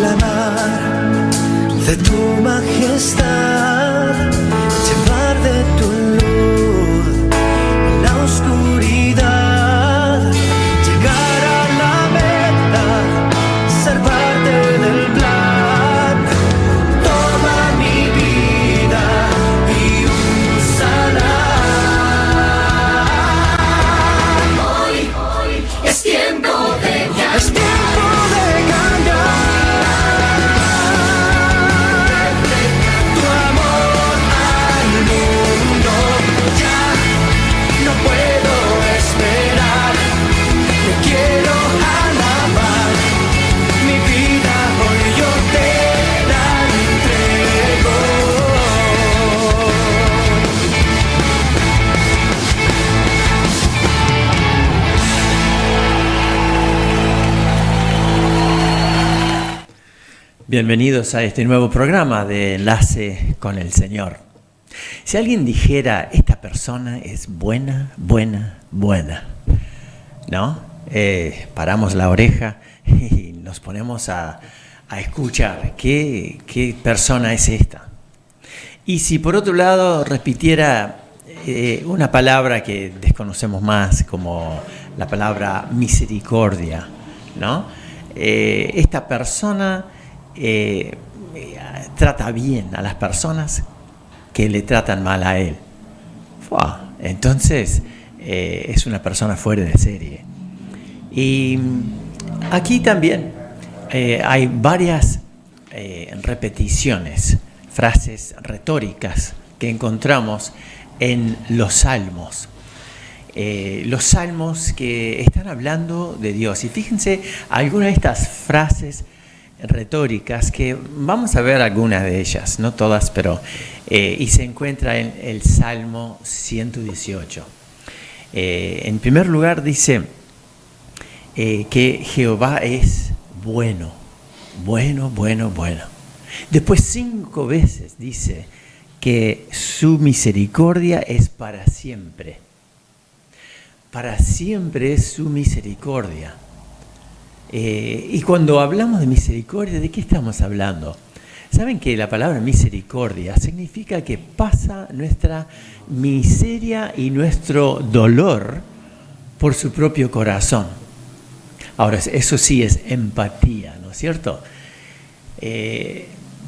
proclamar de tu majestad, llevar de tu luz en la oscuridad, llegar a la meta, ser parte del plan. Toma mi vida y úsala. Hoy es tiempo de cambiar. Es tiempo de Bienvenidos a este nuevo programa de Enlace con el Señor. Si alguien dijera, esta persona es buena, ¿no? Paramos la oreja y nos ponemos a escuchar qué persona es esta. Y si por otro lado repitiera una palabra que desconocemos más, como la palabra misericordia, ¿no? Esta persona trata bien a las personas que le tratan mal a él. Entonces es una persona fuera de serie. Y aquí también hay varias repeticiones, frases retóricas que encontramos en los salmos. Los salmos que están hablando de Dios. Y fíjense algunas de estas frases retóricas, que vamos a ver algunas de ellas, no todas, pero y se encuentra en el Salmo 118. En primer lugar dice que Jehová es bueno. Después 5 veces dice que su misericordia es para siempre. Para siempre es su misericordia. Y cuando hablamos de misericordia, ¿de qué estamos hablando? Saben que la palabra misericordia significa que pasa nuestra miseria y nuestro dolor por su propio corazón. Ahora, eso sí es empatía, ¿no es cierto?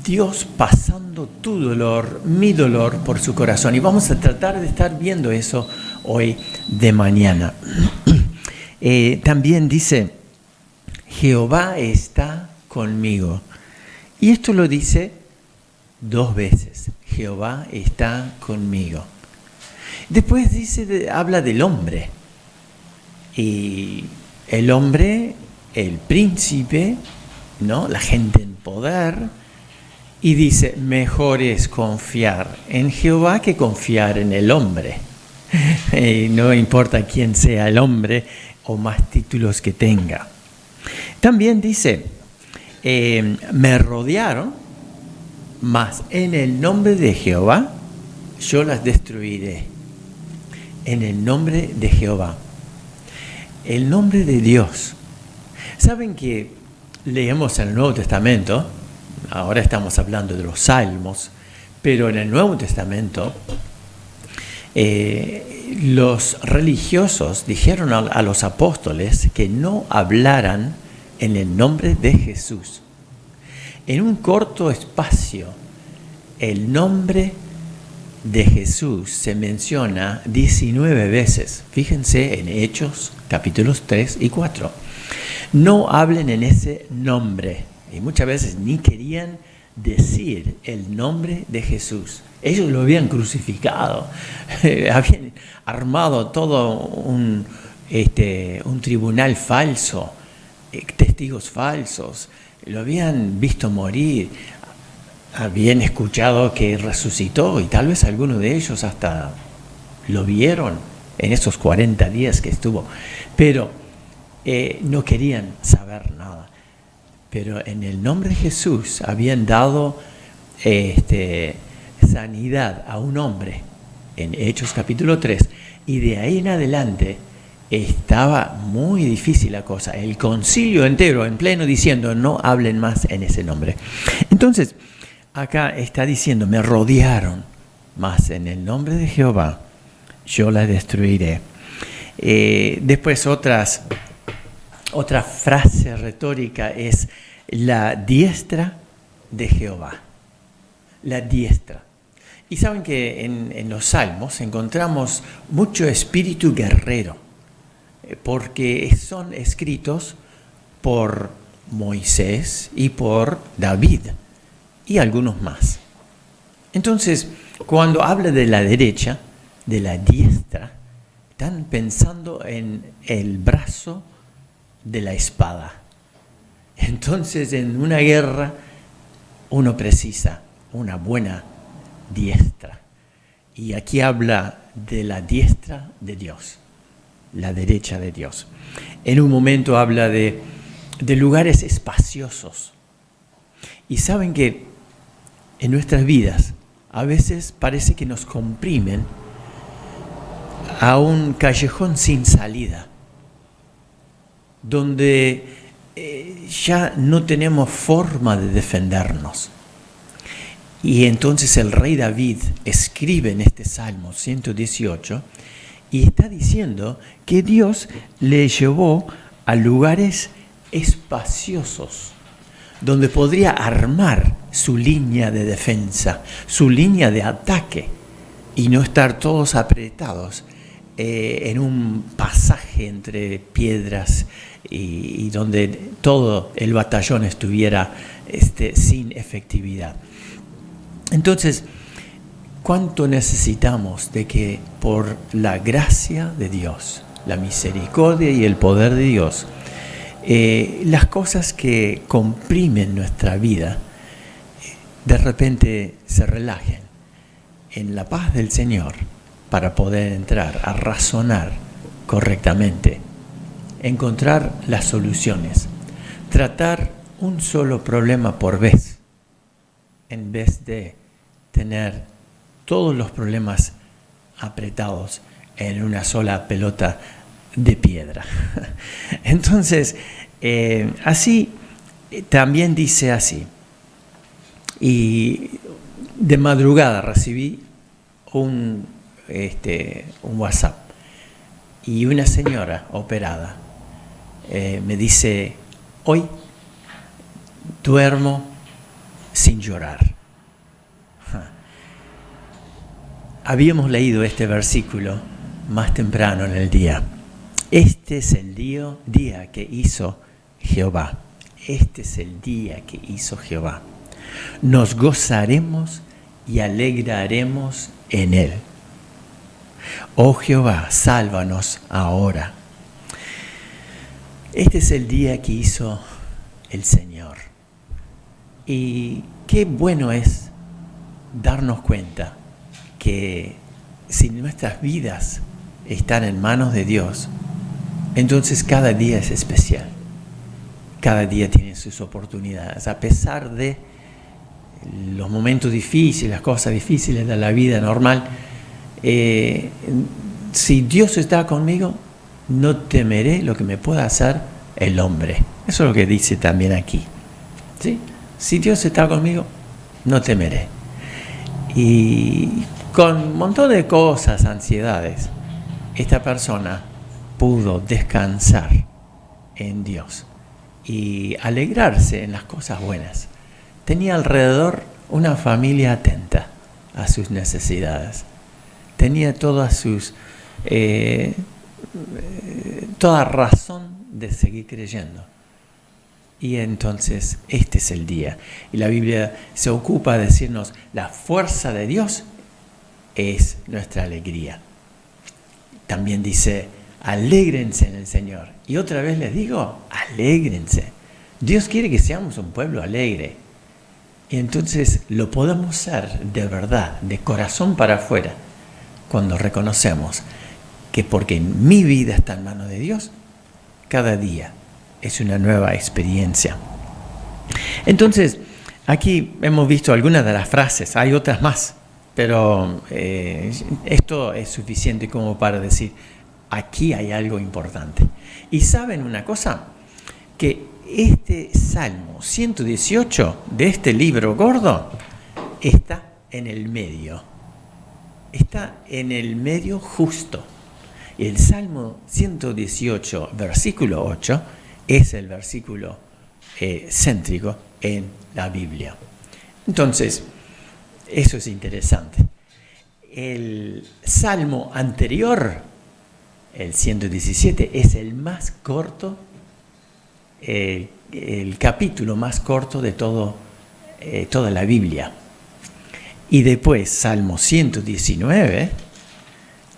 Dios pasando tu dolor, mi dolor por su corazón. Y vamos a tratar de estar viendo eso hoy de mañana. También dice, Jehová está conmigo. Y esto lo dice 2 veces. Jehová está conmigo. Después habla del hombre. Y el hombre, el príncipe, ¿no? La gente en poder. Y dice, mejor es confiar en Jehová que confiar en el hombre. No importa quién sea el hombre o más títulos que tenga. También dice, me rodearon, mas en el nombre de Jehová yo las destruiré. En el nombre de Jehová. El nombre de Dios. ¿Saben que leemos en el Nuevo Testamento? Ahora estamos hablando de los Salmos, pero en el Nuevo Testamento los religiosos dijeron a los apóstoles que no hablaran en el nombre de Jesús. En un corto espacio, el nombre de Jesús se menciona 19 veces. Fíjense en Hechos, capítulos 3 y 4. No hablen en ese nombre. Y muchas veces ni querían decir el nombre de Jesús. Ellos lo habían crucificado. Habían armado todo un tribunal falso, testigos falsos. Lo habían visto morir. Habían escuchado que resucitó y tal vez algunos de ellos hasta lo vieron en esos 40 días que estuvo. Pero no querían saber nada. Pero en el nombre de Jesús habían dado sanidad a un hombre en Hechos capítulo 3. Y de ahí en adelante estaba muy difícil la cosa. El concilio entero en pleno diciendo no hablen más en ese nombre. Entonces, acá está diciendo, me rodearon, mas en el nombre de Jehová yo la destruiré. Después otra frase retórica es la diestra de Jehová. La diestra. Y saben que en los Salmos encontramos mucho espíritu guerrero, porque son escritos por Moisés y por David y algunos más. Entonces, cuando habla de la derecha, de la diestra, están pensando en el brazo de la espada. Entonces, en una guerra, uno precisa una buena diestra. Y aquí habla de la diestra de Dios, la derecha de Dios. En un momento habla de lugares espaciosos. Y saben que en nuestras vidas a veces parece que nos comprimen a un callejón sin salida, donde ya no tenemos forma de defendernos. Y entonces el rey David escribe en este Salmo 118 y está diciendo que Dios le llevó a lugares espaciosos, donde podría armar su línea de defensa, su línea de ataque, y no estar todos apretados en un pasaje entre piedras y donde todo el batallón estuviera sin efectividad. Entonces, ¿cuánto necesitamos de que por la gracia de Dios, la misericordia y el poder de Dios, las cosas que comprimen nuestra vida de repente se relajen en la paz del Señor para poder entrar a razonar correctamente, encontrar las soluciones, tratar un solo problema por vez, en vez de tener todos los problemas apretados en una sola pelota de piedra. Entonces, así, también dice así. Y de madrugada recibí un WhatsApp y una señora operada me dice, hoy duermo sin llorar. Habíamos leído este versículo más temprano en el día. Este es el día que hizo Jehová. Este es el día que hizo Jehová. Nos gozaremos y alegraremos en él. Oh Jehová, sálvanos ahora. Este es el día que hizo el Señor. Y qué bueno es darnos cuenta que si nuestras vidas están en manos de Dios, entonces cada día es especial. Cada día tiene sus oportunidades. A pesar de los momentos difíciles, las cosas difíciles de la vida normal, si Dios está conmigo, no temeré lo que me pueda hacer el hombre. Eso es lo que dice también aquí. ¿Sí? Si Dios está conmigo, no temeré. Y con un montón de cosas, ansiedades, esta persona pudo descansar en Dios y alegrarse en las cosas buenas. Tenía alrededor una familia atenta a sus necesidades. Tenía toda razón de seguir creyendo. Y entonces este es el día. Y la Biblia se ocupa de decirnos, la fuerza de Dios es nuestra alegría. También dice, alégrense en el Señor. Y otra vez les digo, alégrense. Dios quiere que seamos un pueblo alegre. Y entonces lo podemos ser de verdad, de corazón para afuera, cuando reconocemos que porque mi vida está en manos de Dios, cada día es una nueva experiencia. Entonces, aquí hemos visto algunas de las frases, hay otras más, pero esto es suficiente como para decir, aquí hay algo importante. ¿Y saben una cosa? Que este Salmo 118 de este libro gordo está en el medio. Está en el medio justo. El Salmo 118, versículo 8, es el versículo céntrico en la Biblia. Entonces, eso es interesante. El Salmo anterior, el 117, es el más corto, el capítulo más corto de toda la Biblia. Y después, Salmo 119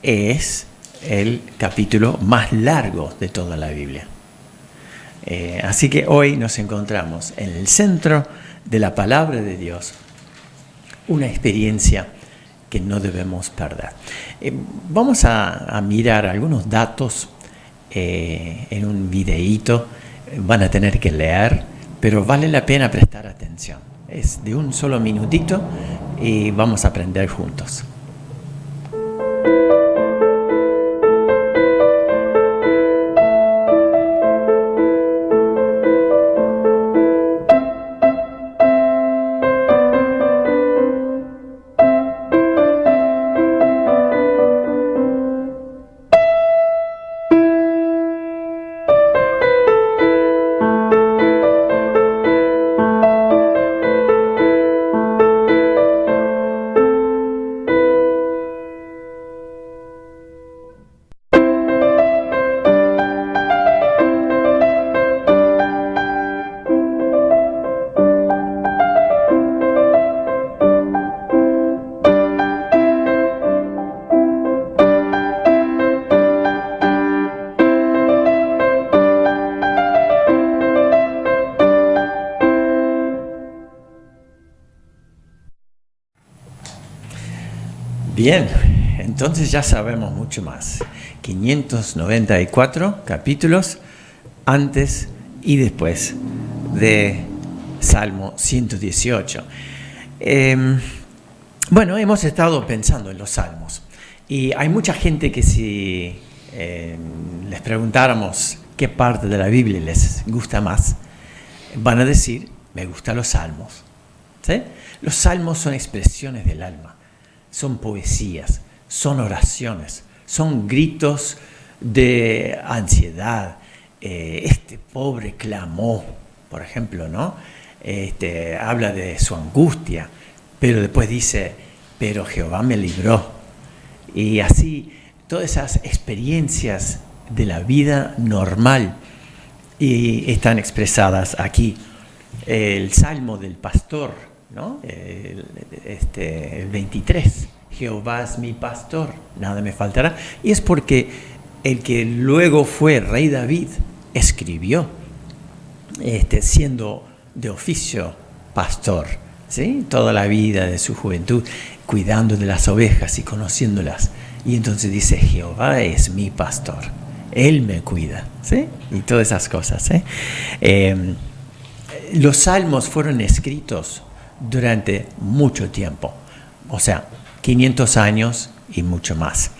es el capítulo más largo de toda la Biblia. Así que hoy nos encontramos en el centro de la palabra de Dios, una experiencia que no debemos perder. Vamos a mirar algunos datos en un videíto. Van a tener que leer, pero vale la pena prestar atención. Es de un solo minutito y vamos a aprender juntos. Bien, entonces ya sabemos mucho más. 594 capítulos antes y después de Salmo 118. Bueno, hemos estado pensando en los salmos y hay mucha gente que si les preguntáramos qué parte de la Biblia les gusta más, van a decir, me gustan los salmos. ¿Sí? Los salmos son expresiones del alma. Son poesías, son oraciones, son gritos de ansiedad. Este pobre clamó, por ejemplo, ¿no? Habla de su angustia, pero después dice, pero Jehová me libró. Y así, todas esas experiencias de la vida normal y están expresadas aquí. El Salmo del Pastor, ¿no? El 23, Jehová es mi pastor, nada me faltará. Y es porque el que luego fue rey David escribió, siendo de oficio pastor, ¿sí? Toda la vida de su juventud, cuidando de las ovejas y conociéndolas. Y entonces dice, Jehová es mi pastor, Él me cuida, ¿sí? Y todas esas cosas, ¿sí? Los salmos fueron escritos durante mucho tiempo, o sea, 500 años y mucho más.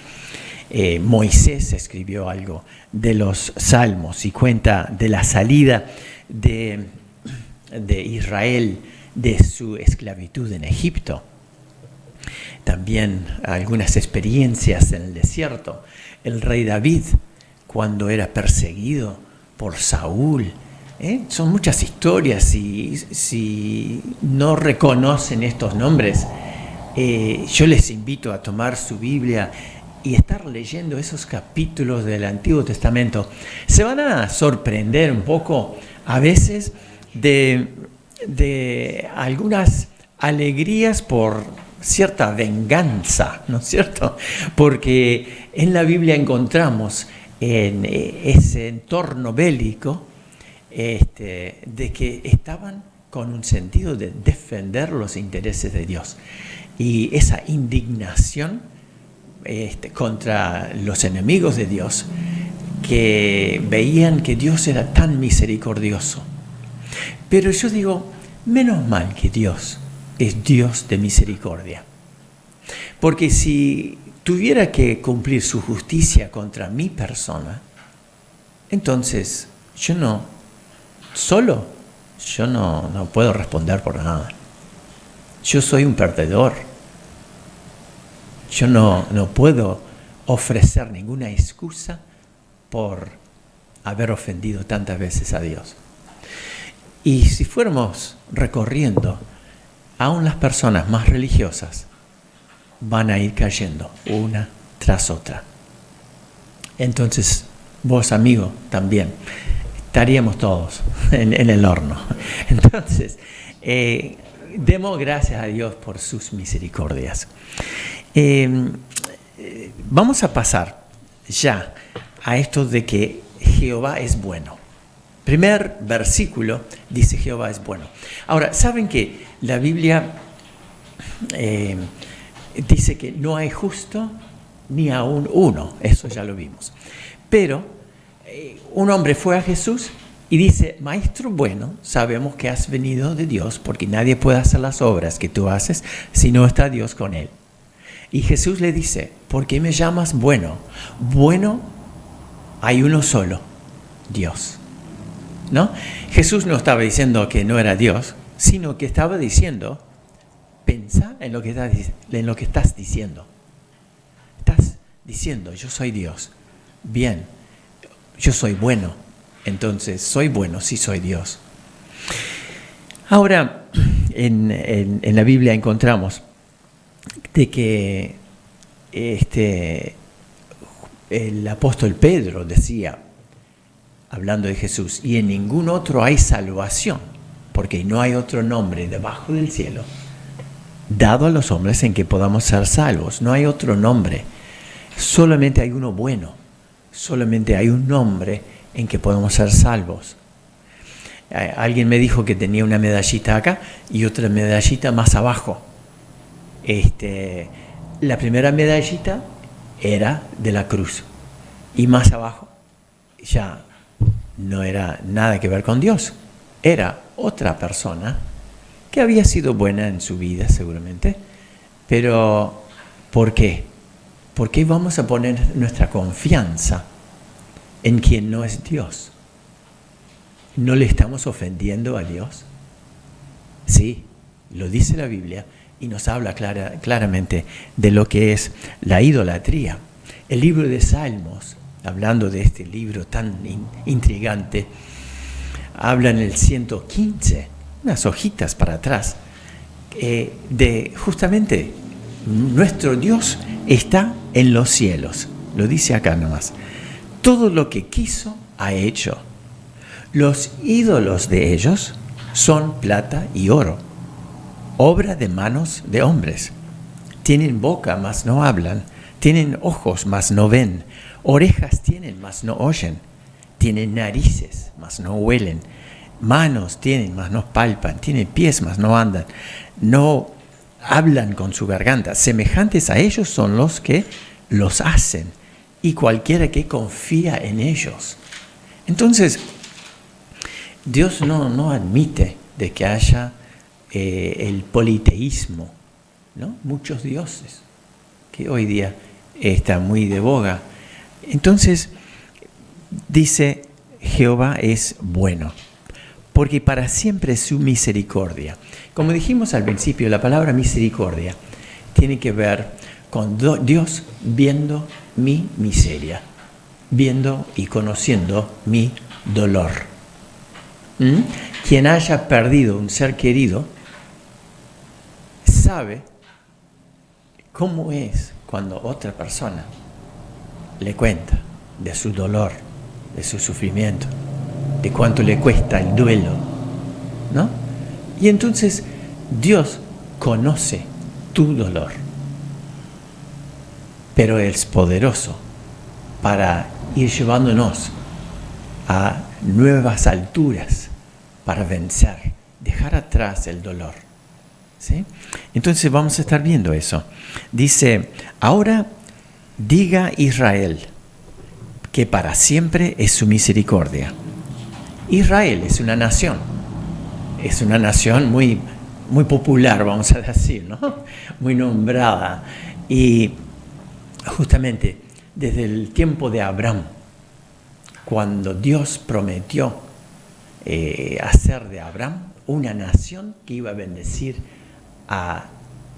Moisés escribió algo de los salmos y cuenta de la salida de Israel de su esclavitud en Egipto. También algunas experiencias en el desierto. El rey David, cuando era perseguido por Saúl. Son muchas historias y si no reconocen estos nombres, yo les invito a tomar su Biblia y estar leyendo esos capítulos del Antiguo Testamento. Se van a sorprender un poco a veces de algunas alegrías por cierta venganza, ¿no es cierto? Porque en la Biblia encontramos en ese entorno bélico de que estaban con un sentido de defender los intereses de Dios. Y esa indignación contra los enemigos de Dios, que veían que Dios era tan misericordioso. Pero yo digo, menos mal que Dios es Dios de misericordia. Porque si tuviera que cumplir su justicia contra mi persona, entonces yo no puedo responder por nada. Yo soy un perdedor. Yo no puedo ofrecer ninguna excusa por haber ofendido tantas veces a Dios. Y si fuéramos recorriendo, aún las personas más religiosas van a ir cayendo una tras otra. Entonces, vos, amigo, también estaríamos todos en el horno. Entonces, demos gracias a Dios por sus misericordias. Vamos a pasar ya a esto de que Jehová es bueno. Primer versículo dice Jehová es bueno. Ahora, ¿saben que la Biblia dice que no hay justo ni aún uno? Eso ya lo vimos. Pero un hombre fue a Jesús y dice, Maestro bueno, sabemos que has venido de Dios, porque nadie puede hacer las obras que tú haces si no está Dios con él. Y Jesús le dice, ¿por qué me llamas bueno? Bueno, hay uno solo, Dios. ¿No? Jesús no estaba diciendo que no era Dios, sino que estaba diciendo, pensá en lo que estás diciendo. Estás diciendo, yo soy Dios. Bien, yo soy bueno. Entonces, soy bueno si soy Dios. Ahora, en la Biblia encontramos de que el apóstol Pedro decía, hablando de Jesús, y en ningún otro hay salvación, porque no hay otro nombre debajo del cielo dado a los hombres en que podamos ser salvos. No hay otro nombre, solamente hay uno bueno, solamente hay un nombre en que podemos ser salvos. Alguien me dijo que tenía una medallita acá y otra medallita más abajo. La primera medallita era de la cruz y más abajo ya no era nada que ver con Dios. Era otra persona que había sido buena en su vida seguramente, pero ¿por qué? ¿Por qué vamos a poner nuestra confianza en quien no es Dios? ¿No le estamos ofendiendo a Dios? Sí, lo dice la Biblia y nos habla claramente de lo que es la idolatría. El libro de Salmos, hablando de este libro tan intrigante, habla en el 115, unas hojitas para atrás, de justamente nuestro Dios está en los cielos. Lo dice acá nomás. Todo lo que quiso ha hecho. Los ídolos de ellos son plata y oro, obra de manos de hombres. Tienen boca, mas no hablan. Tienen ojos, mas no ven. Orejas tienen, mas no oyen. Tienen narices, mas no huelen. Manos tienen, mas no palpan. Tienen pies, mas no andan. No hablan con su garganta. Semejantes a ellos son los que los hacen, y cualquiera que confía en ellos. Entonces, Dios no admite de que haya el politeísmo, ¿no? Muchos dioses, que hoy día está muy de boga. Entonces, dice, Jehová es bueno, porque para siempre es su misericordia. Como dijimos al principio, la palabra misericordia tiene que ver con Dios viendo mi miseria, viendo y conociendo mi dolor. Quien haya perdido un ser querido sabe cómo es cuando otra persona le cuenta de su dolor, de su sufrimiento, de cuánto le cuesta el duelo, ¿no? Y entonces Dios conoce tu dolor, pero es poderoso para ir llevándonos a nuevas alturas, para vencer, dejar atrás el dolor. ¿Sí? Entonces vamos a estar viendo eso. Dice, ahora diga Israel que para siempre es su misericordia. Israel es una nación muy, muy popular, vamos a decir, ¿no? Muy nombrada. Y justamente desde el tiempo de Abraham, cuando Dios prometió hacer de Abraham una nación que iba a bendecir a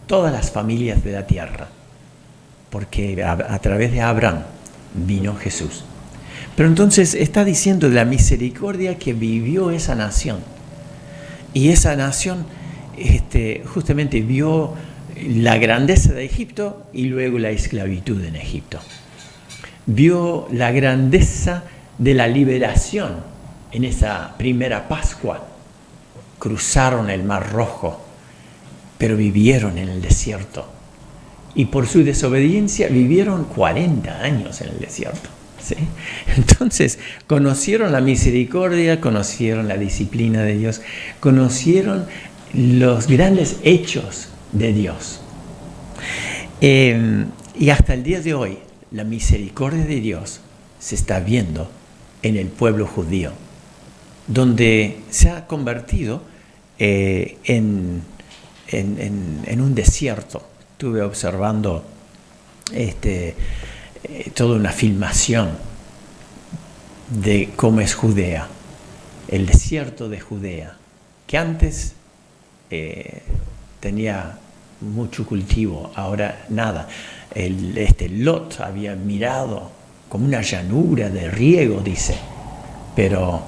todas las familias de la tierra, porque a través de Abraham vino Jesús. Pero entonces está diciendo de la misericordia que vivió esa nación. Y esa nación justamente vio la grandeza de Egipto y luego la esclavitud en Egipto. Vio la grandeza de la liberación en esa primera Pascua. Cruzaron el Mar Rojo, pero vivieron en el desierto. Y por su desobediencia vivieron 40 años en el desierto. ¿Sí? Entonces conocieron la misericordia, conocieron la disciplina de Dios, conocieron los grandes hechos de Dios. Y hasta el día de hoy, la misericordia de Dios se está viendo en el pueblo judío, donde se ha convertido en un desierto. Estuve observando toda una filmación de cómo es Judea, el desierto de Judea, que antes tenía mucho cultivo, ahora nada. Lot había mirado como una llanura de riego, dice, pero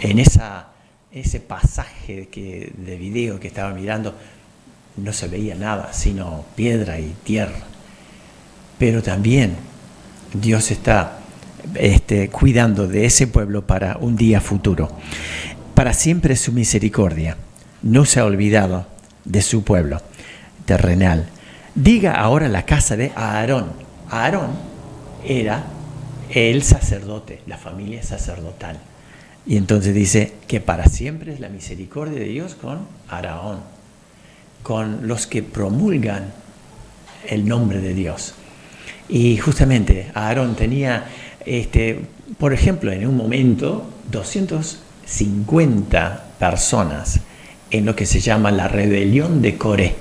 en ese pasaje de video que estaba mirando no se veía nada, sino piedra y tierra. Pero también Dios está cuidando de ese pueblo para un día futuro. Para siempre su misericordia no se ha olvidado de su pueblo terrenal. Diga ahora la casa de Aarón. Aarón era el sacerdote, la familia sacerdotal. Y entonces dice que para siempre es la misericordia de Dios con Aarón, con los que promulgan el nombre de Dios. Y justamente Aarón tenía, por ejemplo, en un momento 250 personas en lo que se llama la rebelión de Coré,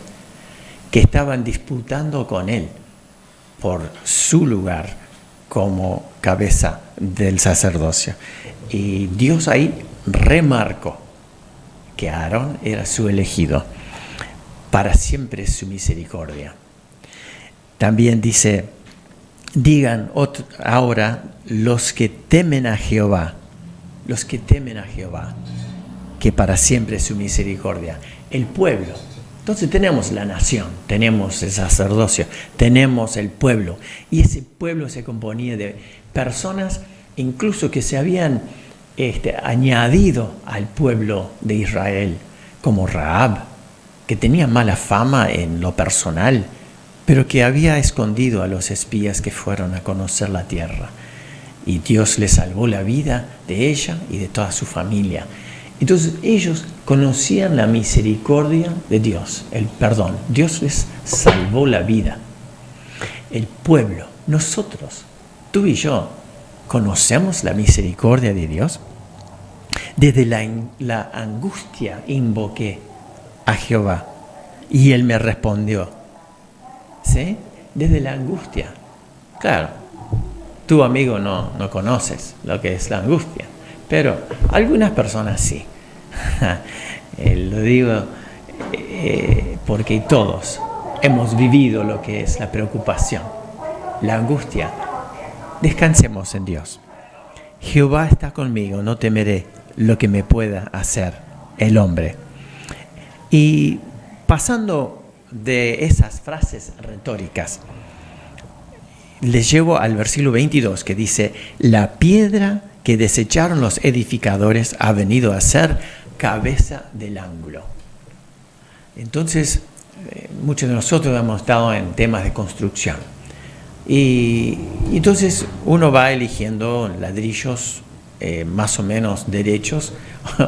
que estaban disputando con él por su lugar como cabeza del sacerdocio. Y Dios ahí remarcó que Aarón era su elegido. Para siempre es su misericordia. También dice, digan ahora los que temen a Jehová, que para siempre es su misericordia. El pueblo. Entonces tenemos la nación, tenemos el sacerdocio, tenemos el pueblo. Y ese pueblo se componía de personas incluso que se habían añadido al pueblo de Israel, como Rahab, que tenía mala fama en lo personal, pero que había escondido a los espías que fueron a conocer la tierra. Y Dios le salvó la vida de ella y de toda su familia. Entonces ellos conocían la misericordia de Dios, el perdón. Dios les salvó la vida. El pueblo, nosotros, tú y yo, ¿conocemos la misericordia de Dios? Desde la angustia invoqué a Jehová y Él me respondió. ¿Sí? Desde la angustia. Claro, tú, amigo, no conoces lo que es la angustia, pero algunas personas sí. Lo digo porque todos hemos vivido lo que es la preocupación, la angustia. Descansemos en Dios. Jehová está conmigo, no temeré lo que me pueda hacer el hombre. Y pasando de esas frases retóricas, les llevo al versículo 22 que dice, la piedra que desecharon los edificadores ha venido a ser cabeza del ángulo. Entonces, muchos de nosotros hemos estado en temas de construcción. Y entonces uno va eligiendo ladrillos más o menos derechos,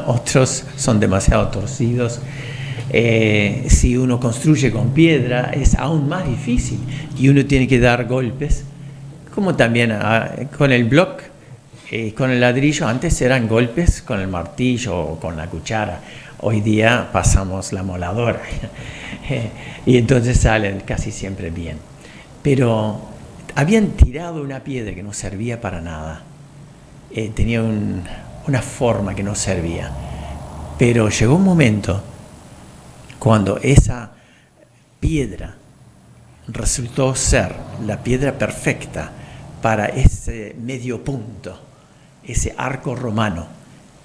otros son demasiado torcidos. Si uno construye con piedra es aún más difícil y uno tiene que dar golpes, como también con el block, con el ladrillo. Antes eran golpes con el martillo o con la cuchara, hoy día pasamos la moladora y entonces salen casi siempre bien. pero habían tirado una piedra que no servía para nada. Tenía una forma que no servía. Pero llegó un momento cuando esa piedra resultó ser la piedra perfecta para ese medio punto, ese arco romano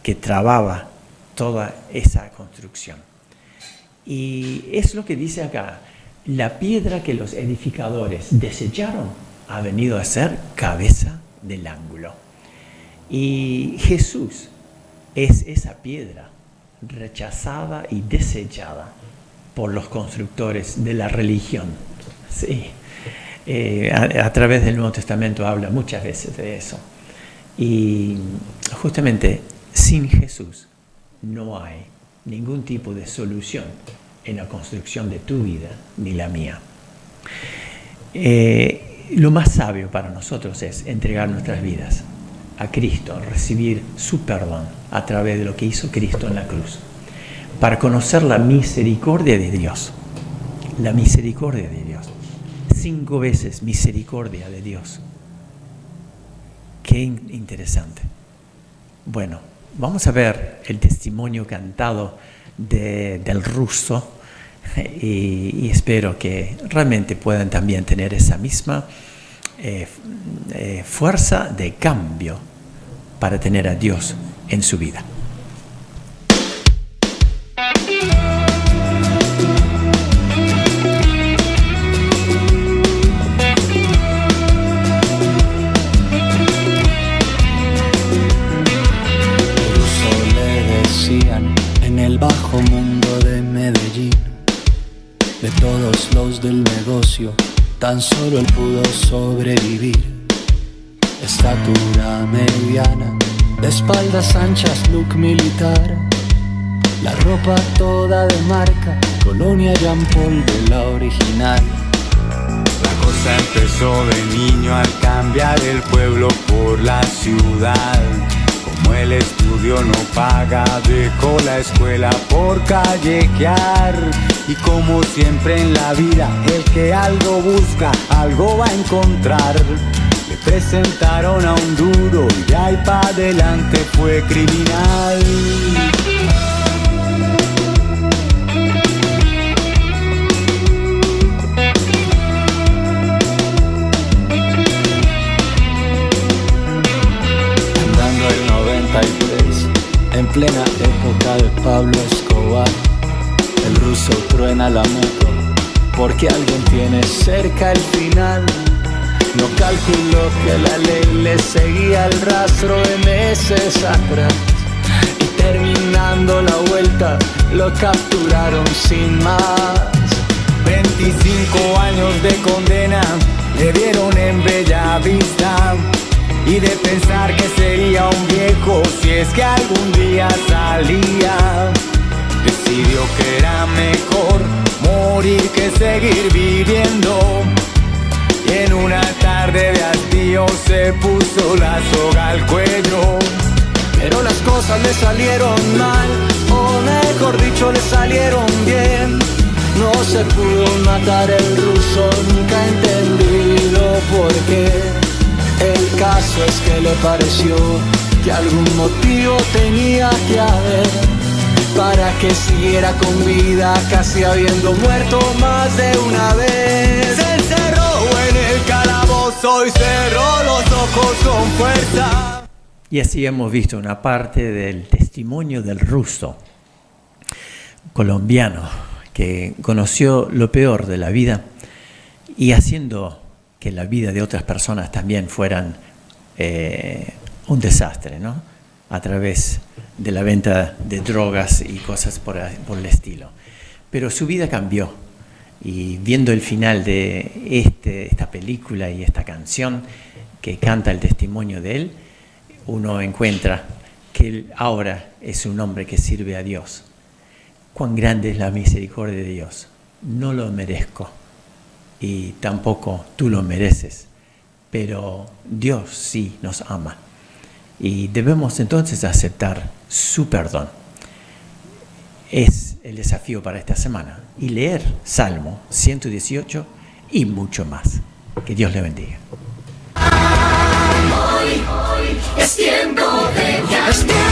que trababa toda esa construcción. Y es lo que dice acá: la piedra que los edificadores desecharon ha venido a ser cabeza del ángulo. Y Jesús es esa piedra rechazada y desechada por los constructores de la religión. Sí. A través del Nuevo Testamento habla muchas veces de eso. Y justamente sin Jesús no hay ningún tipo de solución en la construcción de tu vida ni la mía. Lo más sabio para nosotros es entregar nuestras vidas a Cristo, recibir su perdón a través de lo que hizo Cristo en la cruz, para conocer la misericordia de Dios. La misericordia de Dios. 5 veces misericordia de Dios. Qué interesante. Bueno, vamos a ver el testimonio cantado del ruso y espero que realmente puedan también tener esa misma fuerza de cambio para tener a Dios en su vida. Bajo mundo de Medellín, de todos los del negocio, tan solo él pudo sobrevivir. Estatura mediana, de espaldas anchas, look militar, la ropa toda de marca, colonia Jean Paul de la original. La cosa empezó de niño al cambiar el pueblo por la ciudad. Como el estudio no paga, dejó la escuela por callejear. Y como siempre en la vida, el que algo busca, algo va a encontrar. Le presentaron a un duro y de ahí pa' adelante fue criminal. En plena época de Pablo Escobar, el ruso truena la moto porque alguien tiene cerca el final. No calculó que la ley le seguía el rastro de meses atrás, y terminando la vuelta lo capturaron sin más. 25 años de condena le dieron en Bella Vista, y de pensar que sería un viejo si es que algún día salía, decidió que era mejor morir que seguir viviendo. Y en una tarde de hastío se puso la soga al cuello. Pero las cosas le salieron mal, o mejor dicho le salieron bien. No se pudo matar el ruso, nunca he entendido por qué. El caso es que le pareció que algún motivo tenía que haber para que siguiera con vida, casi habiendo muerto más de una vez. Se encerró en el calabozo y cerró los ojos con fuerza. Y así hemos visto una parte del testimonio del ruso colombiano que conoció lo peor de la vida y haciendo que la vida de otras personas también fueran un desastre, ¿no? A través de la venta de drogas y cosas por el estilo. Pero su vida cambió, y viendo el final de esta película y esta canción que canta el testimonio de él, uno encuentra que él ahora es un hombre que sirve a Dios. Cuán grande es la misericordia de Dios. No lo merezco y tampoco tú lo mereces, pero Dios sí nos ama y debemos entonces aceptar su perdón. Es el desafío para esta semana y leer Salmo 118 y mucho más. Que Dios le bendiga. Hoy es tiempo de cambiar.